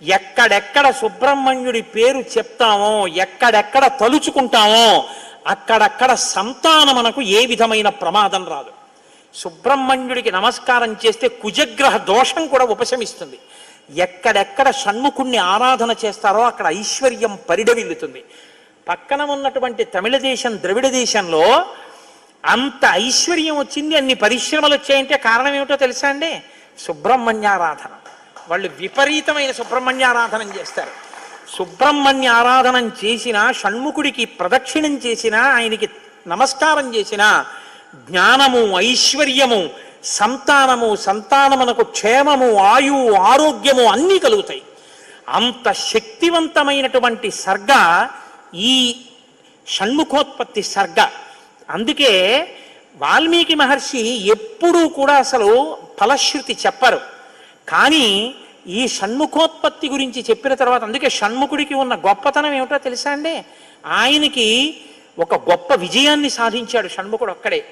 ఎక్కడెక్కడ సుబ్రహ్మణ్యుడి పేరు చెప్తామో, ఎక్కడెక్కడ తలుచుకుంటామో అక్కడక్కడ సంతానమునకు ఏ విధమైన ప్రమాదం రాదు. సుబ్రహ్మణ్యుడికి నమస్కారం చేస్తే కుజగ్రహ దోషం కూడా ఉపశమిస్తుంది. ఎక్కడెక్కడ షణ్ముఖుణ్ణి ఆరాధన చేస్తారో అక్కడ ఐశ్వర్యం పరిడవిల్లుతుంది. పక్కన ఉన్నటువంటి తమిళ దేశం, ద్రవిడ దేశంలో అంత ఐశ్వర్యం వచ్చింది, అన్ని పరిశ్రమలు వచ్చాయంటే కారణం ఏమిటో తెలుసా అండి? సుబ్రహ్మణ్యారాధన. వాళ్ళు విపరీతమైన సుబ్రహ్మణ్యారాధన చేస్తారు. సుబ్రహ్మణ్య ఆరాధనం చేసినా, షణ్ముఖుడికి ప్రదక్షిణం చేసినా, ఆయనకి నమస్కారం చేసినా జ్ఞానము, ఐశ్వర్యము, సంతానమునకు క్షేమము, ఆయువు, ఆరోగ్యము అన్నీ కలుగుతాయి. అంత శక్తివంతమైనటువంటి సర్గ ఈ షణ్ముఖోత్పత్తి సర్గ. అందుకే వాల్మీకి మహర్షి ఎప్పుడూ కూడా అసలు ఫలశ్రుతి చెప్పరు. కానీ ఈ షణ్ముఖోత్పత్తి గురించి చెప్పిన తర్వాత, అందుకే షణ్ముఖుడికి ఉన్న గొప్పతనం ఏమిటో తెలుసా అండి? ఆయనకి ఒక గొప్ప విజయాన్ని సాధించాడు షణ్ముఖుడు ఒక్కడే.